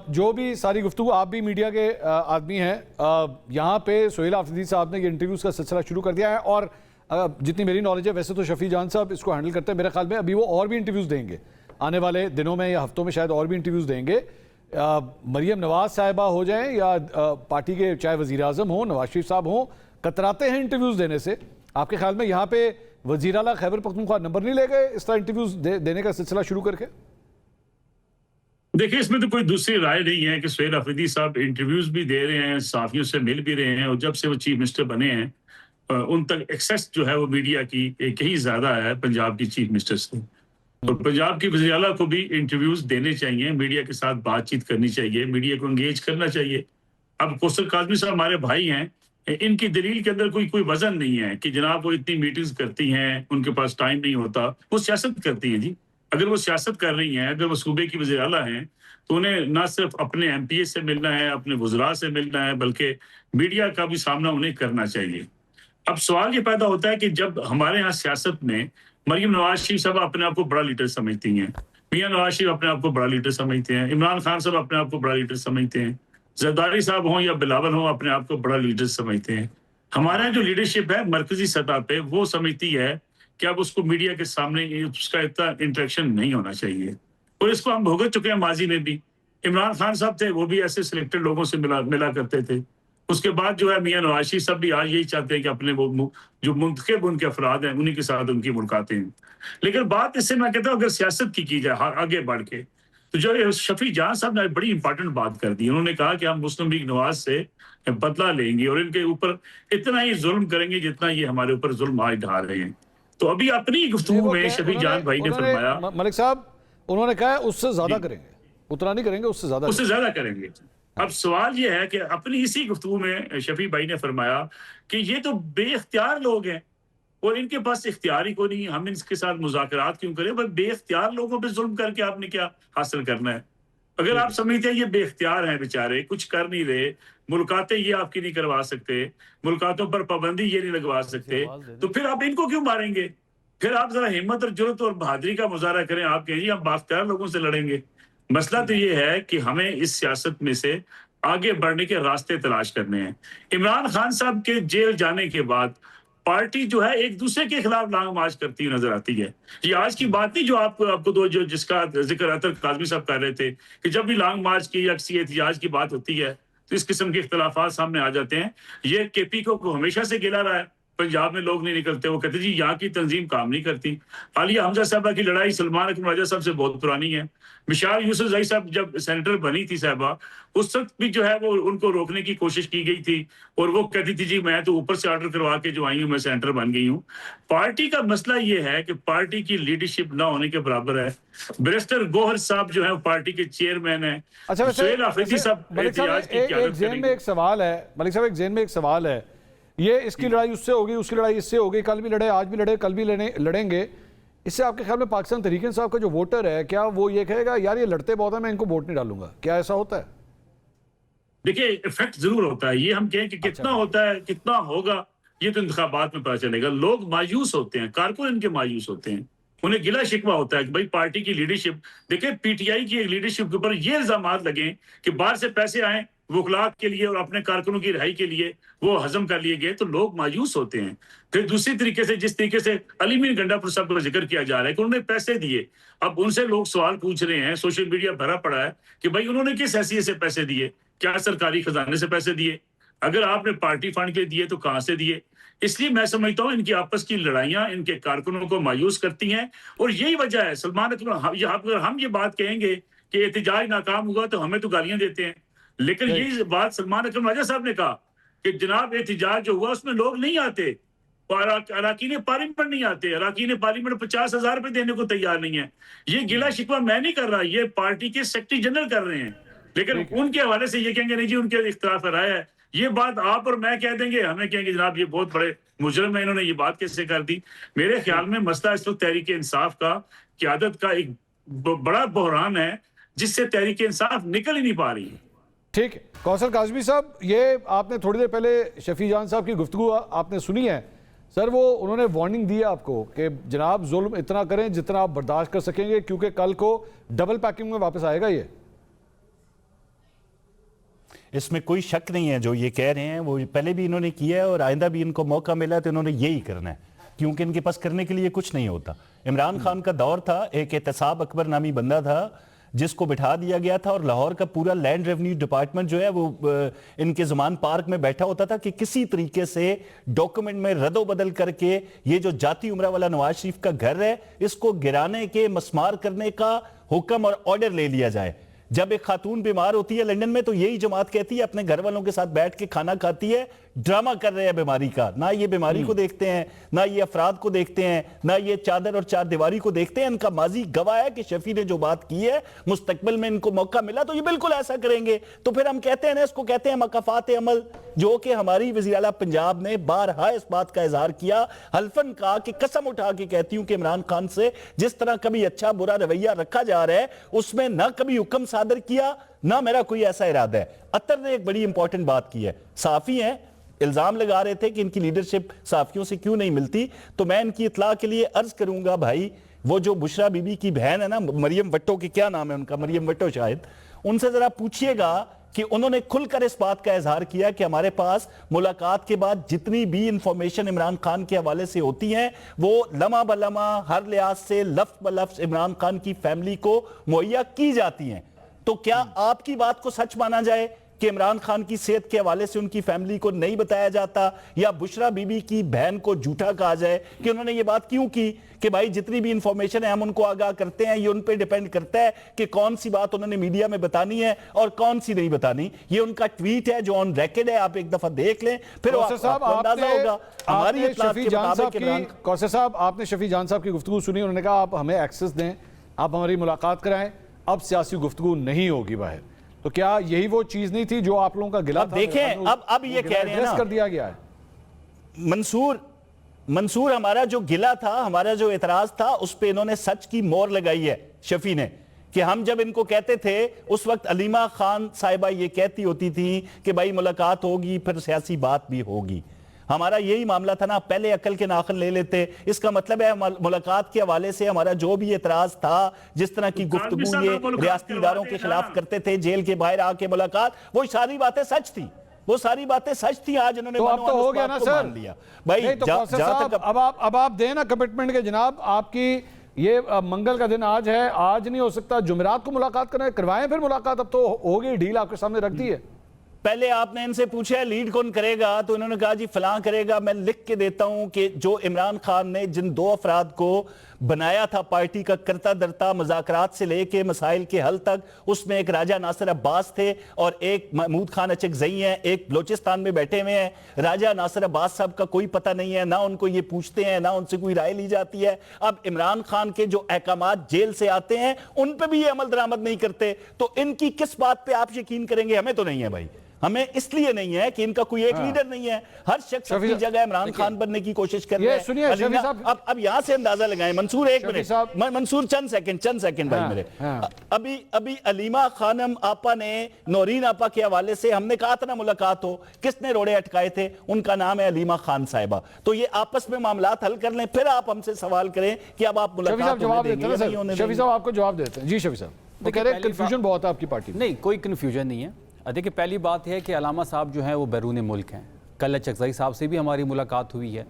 جو بھی ساری گفتگو، آپ بھی میڈیا کے آدمی ہیں، یہاں پہ سہیل آفریدی صاحب نے یہ انٹرویوز کا سلسلہ شروع کر دیا ہے، اور جتنی میری نالج ہے ویسے تو شفیع جان صاحب اس کو ہینڈل کرتے ہیں، میرے خیال میں ابھی وہ اور بھی انٹرویوز دیں گے آنے والے دنوں میں یا ہفتوں میں، شاید اور بھی انٹرویوز دیں گے۔ مریم نواز صاحبہ ہو جائیں یا پارٹی کے چاہے وزیر اعظم ہوں، نواز شریف صاحب ہوں، کتراتے ہیں انٹرویوز دینے سے۔ آپ کے خیال میں یہاں پہ وزیر اعلیٰ خیبر پختونخوا نمبر نہیں لے گئے اس طرح انٹرویوز دینے کا سلسلہ شروع کر کے؟ دیکھیں، اس میں تو کوئی دوسری رائے نہیں ہے کہ سہیل آفریدی صاحب انٹرویوز بھی دے رہے ہیں، صحافیوں سے مل بھی رہے ہیں، اور جب سے وہ چیف منسٹر بنے ہیں ان تک ایکسیس جو ہے وہ میڈیا کی کہیں زیادہ ہے پنجاب کی چیف منسٹر سے، اور پنجاب کی وزیر اعلیٰ کو بھی انٹرویوز دینے چاہیے، میڈیا کے ساتھ بات چیت کرنی چاہیے، میڈیا کو انگیج کرنا چاہیے۔ اب کوثر کاظمی صاحب ہمارے بھائی ہیں، ان کی دلیل کے اندر کوئی وزن نہیں ہے کہ جناب وہ اتنی میٹنگز کرتی ہیں، ان کے پاس ٹائم نہیں ہوتا، وہ سیاست کرتی ہیں۔ جی اگر وہ سیاست کر رہی ہیں، اگر وہ صوبے کی وزیر اعلیٰ ہیں، تو انہیں نہ صرف اپنے ایم پی اے سے ملنا ہے، اپنے وزراء سے ملنا ہے، بلکہ میڈیا کا بھی سامنا انہیں کرنا چاہیے۔ اب سوال یہ پیدا ہوتا ہے کہ جب ہمارے ہاں سیاست میں مریم نواز شریف صاحب اپنے آپ کو بڑا لیڈر سمجھتی ہیں، میاں نواز شریف اپنے آپ کو بڑا لیڈر سمجھتے ہیں، عمران خان صاحب اپنے آپ کو بڑا لیڈر سمجھتے ہیں، زرداری صاحب ہوں یا بلاول ہوں اپنے آپ کو بڑا لیڈر سمجھتے ہیں۔ ہمارے یہاں جو لیڈرشپ ہے مرکزی سطح پہ وہ سمجھتی ہے کہ اب اس کو میڈیا کے سامنے اس کا اتنا انٹریکشن نہیں ہونا چاہیے، اور اس کو ہم بھگت چکے ہیں ماضی میں بھی۔ عمران خان صاحب تھے، وہ بھی ایسے سلیکٹڈ لوگوں سے ملا کرتے تھے۔ اس کے بعد جو ہے میاں نواز شریف صاحب بھی آج یہی چاہتے ہیں کہ اپنے وہ جو منتخب ان کے افراد ہیں انہی کے ساتھ ان کی ملاقاتیں ہیں۔ لیکن بات اس سے میں کہتا ہوں اگر سیاست کی جائے آگے بڑھ کے، تو جو شفیع جان صاحب نے بڑی امپورٹنٹ بات کر دی، انہوں نے کہا کہ ہم مسلم لیگ نواز سے بدلہ لیں گے اور ان کے اوپر اتنا ہی ظلم کریں گے جتنا یہ ہمارے اوپر ظلم آج ڈھا رہے ہیں۔ تو ابھی اپنی گفتگو میں شفیع جان بھائی نے فرمایا، ملک صاحب انہوں نے کہا ہے اس سے زیادہ کریں گے، اتنا نہیں کریں گے، اس سے زیادہ کریں گے۔ اب سوال یہ ہے کہ اپنی اسی گفتگو میں شفیع بھائی نے فرمایا کہ یہ تو بے اختیار لوگ ہیں اور ان کے پاس اختیار ہی کو نہیں، ہم ان کے ساتھ مذاکرات کیوں کریں؟ بس بے اختیار لوگوں پہ ظلم کر کے آپ نے کیا حاصل کرنا ہے؟ اگر آپ سمجھتے ہیں یہ بے اختیار ہیں بیچارے، کچھ کر نہیں رہے، ملاقاتیں یہ آپ کی نہیں کروا سکتے، ملاقاتوں پر پابندی یہ نہیں لگوا سکتے، تو پھر آپ ان کو کیوں ماریں گے؟ پھر آپ ذرا ہمت اور جرأت اور بہادری کا مظاہرہ کریں، آپ کہیں جی ہم بااختیار لوگوں سے لڑیں گے۔ مسئلہ تو یہ ہے کہ ہمیں اس سیاست میں سے آگے بڑھنے کے راستے تلاش کرنے ہیں۔ عمران خان صاحب کے جیل جانے کے بعد پارٹی جو ہے ایک دوسرے کے خلاف لانگ مارچ کرتی نظر آتی ہے۔ یہ آج کی بات نہیں جو آپ کو جس کا ذکر اطہر کاظمی صاحب کر رہے تھے کہ جب بھی لانگ مارچ کی یا کسی احتجاج کی بات ہوتی ہے تو اس قسم کے اختلافات سامنے آ جاتے ہیں۔ یہ کے پی کو ہمیشہ سے گلا رہا ہے، پنجاب میں لوگ نہیں نکلتے، وہ کہتے جی یہاں کی تنظیم کام نہیں کرتی۔ عالیہ حمزہ صاحبہ کی لڑائی سلمان اکرم راجہ صاحب سے بہت پرانی ہے۔ مشال یوسف زئی صاحب جب سینیٹر بنی تھی صاحبہ، اس وقت بھی جو ہے وہ ان کو روکنے کی کوشش کی گئی تھی، اور وہ کہتی تھی جی میں تو اوپر سے آرڈر کروا کے جو آئی ہوں، میں سینیٹر بن گئی ہوں۔ پارٹی کا مسئلہ یہ ہے کہ پارٹی کی لیڈرشپ نہ ہونے کے برابر ہے۔ بیرسٹر گوہر صاحب جو ہے پارٹی کے چیئرمین ہیں، سہیل آفریدی صاحب احتجاج کی قیادت کریں گے۔ ایک سوال ہے ملک صاحب، ایک ذہن میں ایک سوال ہے، یہ اس کی لڑائی اس سے ہوگی، اس کی لڑائی اس سے ہوگی، کل بھی لڑے، آج بھی لڑے، کل بھی لڑیں گے۔ اس سے آپ کے خیال میں پاکستان تحریک انصاف کا جو ووٹر ہے، کیا وہ یہ کہے گا یار یہ لڑتے بہت ہیں، میں ان کو ووٹ نہیں ڈالوں گا؟ کیا ایسا ہوتا ہے؟ دیکھیں افیکٹ ضرور ہوتا ہے، یہ ہم کہیں کہ کتنا ہوتا ہے، کتنا ہوگا، یہ تو انتخابات میں پتہ چلے گا۔ لوگ مایوس ہوتے ہیں، کارکن ان کے مایوس ہوتے ہیں، انہیں گلا شکوہ ہوتا ہے کہ بھائی پارٹی کی لیڈرشپ، دیکھیں پی ٹی آئی کی لیڈرشپ کے اوپر یہ الزامات لگیں کہ باہر سے پیسے آئیں وکلاء کے لیے اور اپنے کارکنوں کی رہائی کے لیے وہ ہضم کر لیے گئے، تو لوگ مایوس ہوتے ہیں۔ پھر دوسری طریقے سے جس طریقے سے علی مین گنڈا پور صاحب کا ذکر کیا جا رہا ہے کہ انہوں نے پیسے دیے، اب ان سے لوگ سوال پوچھ رہے ہیں، سوشل میڈیا بھرا پڑا ہے کہ بھائی انہوں نے کس حیثیت سے پیسے دیے؟ کیا سرکاری خزانے سے پیسے دیے؟ اگر آپ نے پارٹی فنڈ کے دیے تو کہاں سے دیے؟ اس لیے میں سمجھتا ہوں ان کی آپس کی لڑائیاں ان کے کارکنوں کو مایوس کرتی ہیں، اور یہی وجہ ہے سلمان اکرم، اگر ہم یہ بات کہیں گے کہ احتجاج ناکام ہوا تو ہمیں تو گالیاں دیتے ہیں، لیکن یہی بات سلمان اکرم راجہ صاحب نے کہا کہ جناب احتجاج جو ہوا اس میں لوگ نہیں آتے، اراکین پارلیمنٹ نہیں آتے، اراکین پارلیمنٹ 50,000 روپے دینے کو تیار نہیں ہے۔ یہ گلہ شکوہ میں نہیں کر رہا، یہ پارٹی کے سیکرٹری جنرل کر رہے ہیں، لیکن ان کے حوالے سے یہ کہیں گے نہیں جی ان کے اختلاف رائے ہے۔ یہ بات آپ اور میں کہہ دیں گے، ہمیں کہیں گے جناب یہ بہت بڑے مجرم ہیں، انہوں نے یہ بات کیسے کر دی؟ میرے خیال میں مسئلہ اس وقت تحریک انصاف کا قیادت کا ایک بڑا بحران ہے جس سے تحریک انصاف نکل ہی نہیں پا رہی ہے۔ ٹھیک ہے کوثر کاظمی صاحب، یہ آپ نے تھوڑی دیر پہلے شفیع جان صاحب کی گفتگو آپ نے سنی ہے سر، وہ انہوں نے وارننگ دی آپ کو کہ جناب ظلم اتنا کریں جتنا آپ برداشت کر سکیں گے، کیونکہ کل کو ڈبل پیکنگ میں واپس آئے گا یہ۔ اس میں کوئی شک نہیں ہے. جو یہ کہہ رہے ہیں وہ پہلے بھی انہوں نے کیا ہے اور آئندہ بھی ان کو موقع ملا تو انہوں نے یہی کرنا ہے, کیونکہ ان کے پاس کرنے کے لیے کچھ نہیں ہوتا. عمران خان کا دور تھا, ایک احتساب اکبر نامی بندہ تھا جس کو بٹھا دیا گیا تھا, اور لاہور کا پورا لینڈ ریونیو ڈپارٹمنٹ جو ہے وہ ان کے زمان پارک میں بیٹھا ہوتا تھا کہ کسی طریقے سے ڈاکومنٹ میں رد و بدل کر کے یہ جو جاتی عمرہ والا نواز شریف کا گھر ہے اس کو گرانے کے مسمار کرنے کا حکم اور آرڈر لے لیا جائے. جب ایک خاتون بیمار ہوتی ہے لندن میں تو یہی جماعت کہتی ہے اپنے گھر والوں کے ساتھ بیٹھ کے کھانا کھاتی ہے, ڈرامہ کر رہے ہیں بیماری کا. نہ یہ بیماری کو دیکھتے ہیں, نہ یہ افراد کو دیکھتے ہیں, نہ یہ چادر اور چار دیواری کو دیکھتے ہیں. ان کا ماضی گواہ ہے کہ شفیع نے جو بات کی ہے مستقبل میں ان کو موقع ملا تو یہ بالکل ایسا کریں گے. تو پھر ہم کہتے ہیں نا, اس کو کہتے ہیں مکافات عمل, جو کہ ہماری وزیر اعلیٰ پنجاب نے بارہا اس بات کا اظہار کیا, حلفاً کہا کہ قسم اٹھا کے کہتی ہوں کہ عمران خان سے جس طرح کبھی اچھا برا رویہ رکھا جا رہا ہے اس میں نہ کبھی حکم صادر کیا نہ میرا کوئی ایسا ارادہ ہے. اطہر نے ایک بڑی امپورٹنٹ بات کی ہے, صحافی ہیں, الزام لگا رہے تھے کہ ان کی لیڈرشپ صحافیوں سے کیوں نہیں ملتی, تو میں ان کی اطلاع کے لیے عرض کروں گا بھائی, وہ جو بشرا بی بی کی بہن ہے نا, مریم وٹو کی کیا نام ہے ان کا, مریم وٹو شاید, ان سے ذرا پوچھئے گا کہ انہوں نے کھل کر اس بات کا اظہار کیا کہ ہمارے پاس ملاقات کے بعد جتنی بھی انفارمیشن عمران خان کے حوالے سے ہوتی ہیں وہ لمحہ بلمحہ ہر لحاظ سے لفظ بلفظ عمران خان کی فیملی کو مہیا کی جاتی ہیں. تو کیا آپ کی بات کو سچ مانا جائے کہ عمران خان کی صحت کے حوالے سے ان کی فیملی کو نہیں بتایا جاتا, یا بشرا بی بی کی بہن کو جھوٹا کہا جائے کہ انہوں نے یہ بات کیوں کی کہ بھائی جتنی بھی انفارمیشن ہے ہم ان کو آگاہ کرتے ہیں, یہ ان پہ ڈیپینڈ کرتا ہے کہ کون سی بات انہوں نے میڈیا میں بتانی ہے اور کون سی نہیں بتانی. یہ ان کا ٹویٹ ہے جو آن ریکارڈ ہے, آپ ایک دفعہ دیکھ لیں پھر آپ کو اندازہ ہوگا. ہماری اطلاعات کے مطابق کوثر صاحب, آپ نے شفیع جان صاحب کی گفتگو سنی, انہوں نے کہا آپ ہمیں ایکسس دیں, آپ ہماری ملاقات کرائیں, اب سیاسی گفتگو نہیں ہوگی باہر. تو کیا یہی وہ چیز نہیں تھی جو آپ لوگوں کا گلہ تھا؟ دیکھیں اب یہ کہہ رہے ہیں نا, کر دیا گیا ہے. منصور ہمارا جو گلہ تھا, ہمارا جو اعتراض تھا, اس پہ انہوں نے سچ کی مور لگائی ہے شفیع نے, کہ ہم جب ان کو کہتے تھے اس وقت علیمہ خان صاحبہ یہ کہتی ہوتی تھی کہ بھائی ملاقات ہوگی پھر سیاسی بات بھی ہوگی. ہمارا یہی معاملہ تھا نا, پہلے عقل کے ناخن لے لیتے. اس کا مطلب ہے ملاقات کے حوالے سے ہمارا جو بھی اعتراض تھا, جس طرح کی گفتگو یہ ریاستی اداروں کے خلاف کرتے تھے, جیل کے باہر آ کے ملاقات, وہ ساری باتیں سچ تھی, وہ ساری باتیں سچ تھی. آج انہوں نے تو اب تو ہو گیا نا سر بھائی, اب آپ دیں نا کمٹمنٹ کے جناب, آپ کی یہ منگل کا دن آج ہے, آج نہیں ہو سکتا, جمعرات کو ملاقات کروائیں پھر ملاقات. اب تو ہوگی, ڈیل آپ کے سامنے رکھ دی ہے. پہلے آپ نے ان سے پوچھا ہے لیڈ کون کرے گا, تو انہوں نے کہا جی فلاں کرے گا. میں لکھ کے دیتا ہوں کہ جو عمران خان نے جن دو افراد کو بنایا تھا پارٹی کا کرتا درتا, مذاکرات سے لے کے مسائل کے حل تک, اس میں ایک راجہ ناصر عباس تھے اور ایک محمود خان اچکزئی ہیں, ایک بلوچستان میں بیٹھے ہوئے ہیں. راجہ ناصر عباس صاحب کا کوئی پتہ نہیں ہے, نہ ان کو یہ پوچھتے ہیں, نہ ان سے کوئی رائے لی جاتی ہے. اب عمران خان کے جو احکامات جیل سے آتے ہیں ان پہ بھی یہ عمل درآمد نہیں کرتے, تو ان کی کس بات پہ آپ یقین کریں گے؟ ہمیں تو نہیں ہے بھائی, ہمیں اس لیے نہیں ہے کہ ان کا کوئی ایک لیڈر نہیں ہے. ہر شخص اپنی جگہ عمران خان بننے کی کوشش کر رہے ہیں. اب یہاں سے اندازہ لگائیں. منصور ایک منٹ, منصور چند سیکنڈ بھائی میرے. ابھی علیمہ خانم آپا نے نورین آپا کے حوالے سے ہم نے کہا تھا نا ملاقات ہو, کس نے روڑے اٹکائے تھے؟ ان کا نام ہے علیمہ خان صاحبہ. تو یہ آپس میں معاملات حل کر لیں, پھر آپ ہم سے سوال کریں کہ اب آپ ملاقات ہونے دیں گے یا نہیں ہونے دیں گے. شفیع صاحب آپ کو جواب دیتے ہیں. جی شفیع صاحب, وہ کہہ رہے ہیں کنفیوژن بہت ہے آپ کی پارٹی میں. نہیں, کوئی کنفیوژن نہیں ہے. دیکھیں پہلی بات ہے کہ علامہ صاحب جو ہیں وہ بیرون ملک ہیں. کل اچکزئی صاحب سے بھی ہماری ملاقات ہوئی ہے,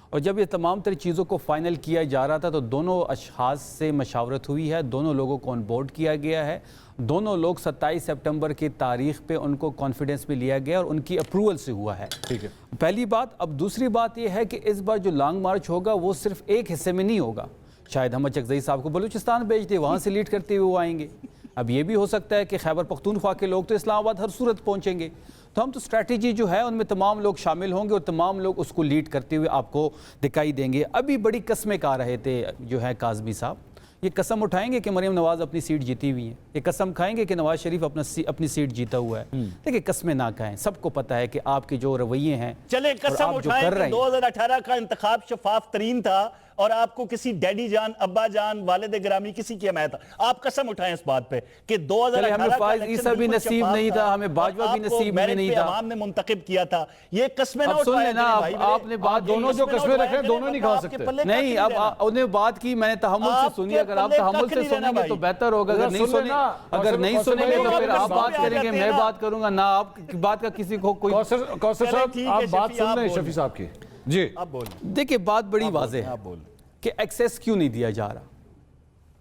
اور جب یہ تمام تر چیزوں کو فائنل کیا جا رہا تھا تو دونوں اشخاص سے مشاورت ہوئی ہے, دونوں لوگوں کو آن بورڈ کیا گیا ہے. دونوں لوگ 27 سپٹمبر کی تاریخ پہ ان کو کانفیڈنس میں لیا گیا اور ان کی اپروول سے ہوا ہے. ٹھیک ہے, پہلی بات. اب دوسری بات یہ ہے کہ اس بار جو لانگ مارچ ہوگا وہ صرف ایک حصے میں نہیں ہوگا. شاید ہم اچکزئی صاحب کو بلوچستان بھیج دیں, وہاں سے لیڈ کرتے ہوئے وہ آئیں گے. اب یہ بھی ہو سکتا ہے کہ خیبر پختونخوا کے لوگ تو اسلام آباد ہر صورت پہنچیں گے, تو ہم تو اسٹریٹجی جو ہے ان میں تمام لوگ شامل ہوں گے اور تمام لوگ اس کو لیڈ کرتے ہوئے آپ کو دکھائی دیں گے. ابھی بڑی قسمیں کھا رہے تھے جو ہے کاظمی صاحب, یہ قسم اٹھائیں گے کہ مریم نواز اپنی سیٹ جیتی ہوئی ہیں, یہ قسم کھائیں گے کہ نواز شریف اپنی سیٹ جیتا ہوا ہے. دیکھیں قسمیں نہ کھائیں, سب کو پتہ ہے کہ آپ کے جو رویے ہیں. چلے قسم اٹھائیں کہ 2018 کا انتخاب شفاف ترین تھا اور آپ کو کسی ڈیڈی جان، ابا جان، والد گرامی کسی کی حمایت، آپ قسم اٹھائیں اس بات پہ کہ 2018 ہمیں فائز عیسیٰ بھی نصیب نہیں تھا، ہمیں باجوہ بھی نصیب میں نہیں تھا، عوام نے منتخب کیا تھا، یہ قسمیں نہ اب سن اٹھایا لینا، کریں بھائی میرے، آپ نے بات دونوں جو قسمیں رکھے ہیں دونوں نہیں کھا سکتے۔ نہیں، اب انہیں بات کی، میں نے تحمل سے سنی، اگر آپ تحمل سے سنیں گے تو بہتر ہوگا، اگر نہیں سنیں گے تو پھر آپ بات کریں گے، میں بات کروں گا، نہ آپ کی بات کا کسی کو کوئی۔ کوثر صاحب آپ بات سن رہے ہیں شفیع صاحب کی؟ جی آپ بولیں، دیکھیں بات بڑی واضح ہے آپ بولیں۔ کہ ایکسیس کیوں نہیں دیا جا رہا۔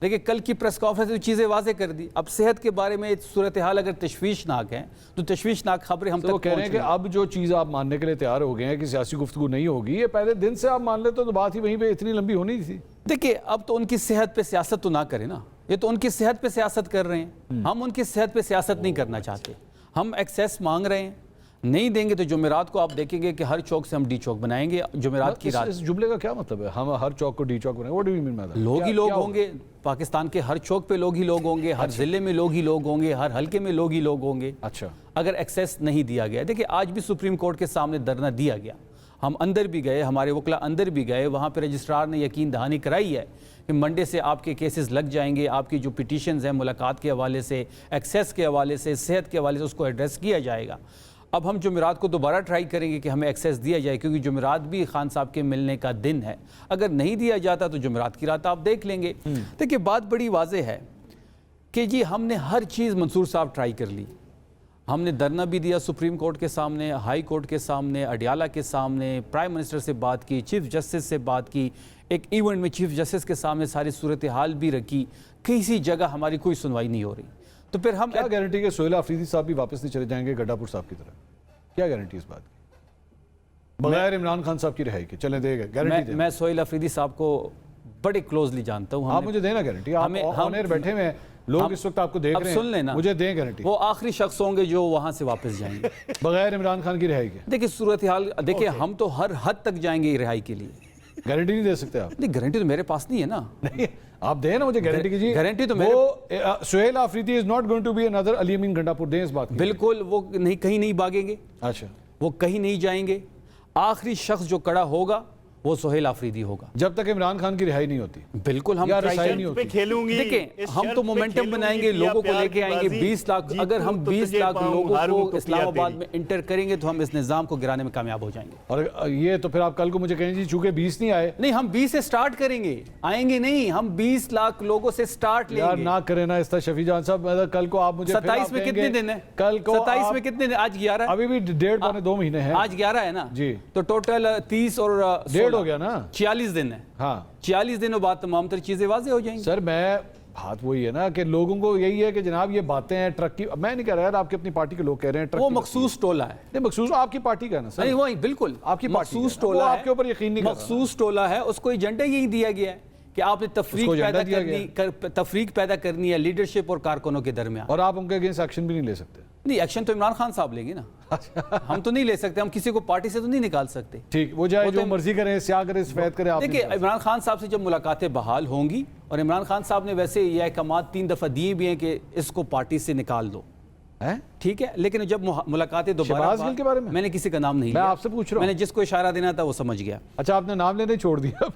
دیکھیں کل کی پریس کانفرنس میں چیزیں واضح کر دی، اب صحت کے بارے میں صورتحال اگر تشویشناک ہے تو تشویشناک خبریں ہم تو وہ تک کہہ رہے ہیں کہ پہنچ اب جو چیز آپ ماننے کے لیے تیار ہو گئے ہیں کہ سیاسی گفتگو نہیں ہوگی، یہ پہلے دن سے آپ مان لیتے تو بات ہی وہیں پہ اتنی لمبی ہونی تھی۔ دیکھیں اب تو ان کی صحت پہ سیاست تو نہ کریں نا، یہ تو ان کی صحت پہ سیاست کر رہے ہیں، ہم ان کی صحت پہ سیاست نہیں کرنا چاہتے، ہم ایکسیس مانگ رہے ہیں، نہیں دیں گے تو جمعرات کو آپ دیکھیں گے کہ ہر چوک سے ہم ڈی چوک بنائیں گے، جمعرات کی رات اس جملے کا کیا مطلب ہے؟ ہم ہر چوک کو ڈی چوک بنائیں گے؟ What do you mean by that؟ لوگ ہی لوگ ہوں گے، پاکستان کے ہر چوک پہ لوگ ہی لوگ ہوں گے، ہر ضلع میں لوگ ہی لوگ ہوں گے، ہر حلقے میں لوگ ہی لوگ ہوں گے اچھا، اگر ایکسیس نہیں دیا گیا۔ دیکھیں آج بھی سپریم کورٹ کے سامنے دھرنا دیا گیا، ہم اندر بھی گئے، ہمارے وکلا اندر بھی گئے، وہاں پہ رجسٹرار نے یقین دہانی کرائی ہے کہ منڈے سے آپ کے کیسز لگ جائیں گے، آپ کی جو پٹیشنز ہیں ملاقات کے حوالے سے، ایکسیس کے حوالے سے، صحت کے حوالے سے، اس کو ایڈریس کیا جائے گا۔ اب ہم جمعرات کو دوبارہ ٹرائی کریں گے کہ ہمیں ایکسیس دیا جائے، کیونکہ جمعرات بھی خان صاحب کے ملنے کا دن ہے، اگر نہیں دیا جاتا تو جمعرات کی رات آپ دیکھ لیں گے۔ دیکھیں بات بڑی واضح ہے کہ جی ہم نے ہر چیز منصور صاحب ٹرائی کر لی، ہم نے دھرنا بھی دیا سپریم کورٹ کے سامنے، ہائی کورٹ کے سامنے، اڈیالہ کے سامنے، پرائم منسٹر سے بات کی، چیف جسٹس سے بات کی، ایک ایونٹ میں چیف جسٹس کے سامنے ساری صورتحال بھی رکھی، کسی جگہ ہماری کوئی سنوائی نہیں ہو رہی۔ تو پھر ہم کیا گارنٹی کہ سہیل آفریدی صاحب بھی واپس نہیں چلے جائیں گے گڈھا پور صاحب کی طرح؟ کیا گارنٹی اس بات کی بغیر عمران خان صاحب کی رہائی کے؟ چلیں دے گا گارنٹی دیں۔ میں سہیل آفریدی صاحب کو بڑے کلوزلی جانتا ہوں، آپ مجھے دینا گارنٹی، آپ آن ایئر بیٹھے ہوئے ہیں، لوگ اس وقت آپ کو دیکھ اب رہے سن ہیں، لینا، مجھے دیں گارنٹی وہ آخری شخص ہوں گے جو وہاں سے واپس جائیں گے بغیر عمران خان کی رہائی کے۔ دیکھیں صورتحال، دیکھیں ہم تو ہر حد تک جائیں گے رہائی کے لیے۔ گارنٹی نہیں دے سکتے آپ؟ نہیں گارنٹی تو میرے پاس نہیں ہے نا، نہیں آپ دیں نا مجھے گارنٹی کیجیے۔ گارنٹی تو Sohail Afridi is not going to be another Ali Amin Gandapur, دیں اس بات کی۔ بالکل وہ کہیں نہیں بھاگیں گے، اچھا، وہ کہیں نہیں جائیں گے، آخری شخص جو کڑا ہوگا وہ سہیل آفریدی ہوگا جب تک عمران خان کی رہائی نہیں ہوتی۔ بالکل ہم یا ٹرائی رسائی کریں نہیں گے۔ ہوتی۔ پہ کھیلوں گی، دیکھیں ہم تو مومنٹم بنائیں گے، لوگوں کو لے کے آئیں گے، 20 لاکھ، اگر ہم 20 لاکھ لوگوں کو اسلام آباد میں انٹر کریں گے تو ہم اس نظام کو گرانے میں کامیاب ہو جائیں گے۔ اور یہ تو پھر آپ کل کو مجھے کہیں جی چونکہ 20 نہیں آئے، نہیں ہم 20 سے سٹارٹ کریں گے، آئیں گے نہیں، ہم 20 لاکھ لوگوں سے سٹارٹ لیں یار گے۔ نہ کریں نا اس طرح شفیع جان صاحب، کل کو آپ مجھے 27 میں کتنے دن ہیں؟ کل کو 27 میں کتنے دن؟ آج 11 ہے، ابھی بھی 1.5-2 مہینے ہیں، آج 11 ہے نا جی، تو ٹوٹل 30 اور 1.5 ہو گیا نا، 46 دن ہے، ہاں 46 دنوں بعد تمام تر چیزیں واضح ہو جائیں گی۔ سر میں بات وہی ہے نا کہ لوگوں کو یہی ہے کہ جناب یہ باتیں ہیں ٹرک کی، میں نہیں کہہ رہا یار، آپ کی اپنی پارٹی کے لوگ کہہ رہے ہیں ٹرک وہ کی، مخصوص ٹولہ ہے، نہیں مخصوص آپ کی پارٹی کا ہے نا سر، نہیں وہی بالکل آپ کی پارٹی مخصوص کا ہے، وہ ٹولہ آپ کے اوپر یقین نہیں کر رہا۔ مخصوص ٹولہ ہے، اس کو ایجنڈا یہی دیا گیا ہے کہ آپ نے تفریق پیدا کرنی ہے لیڈرشپ اور کارکنوں کے درمیان، اور آپ ان کے اگینسٹ ایکشن بھی نہیں لے سکتے۔ نہیں ایکشن تو عمران خان صاحب لیں گے نا، ہم تو نہیں لے سکتے، ہم کسی کو پارٹی سے تو نہیں نکال سکتے۔ ٹھیک، وہ جائے جو مرضی کریں، سیاہ کریں، سفید کریں، آپ دیکھیں عمران خان صاحب سے جب ملاقاتیں بحال ہوں گی، اور عمران خان صاحب نے ویسے یہ احکامات 3 دفعہ دیے بھی ہیں کہ اس کو پارٹی سے نکال دو، ٹھیک ہے، لیکن جب ملاقاتیں دوبارہ، شہباز گل کے بارے میں میں نے کسی کا نام نہیں میں لیا، آپ سے پوچھ رہا ہوں، میں نے جس کو اشارہ دینا تھا وہ سمجھ گیا۔ اچھا آپ نے نام لینے چھوڑ دیا،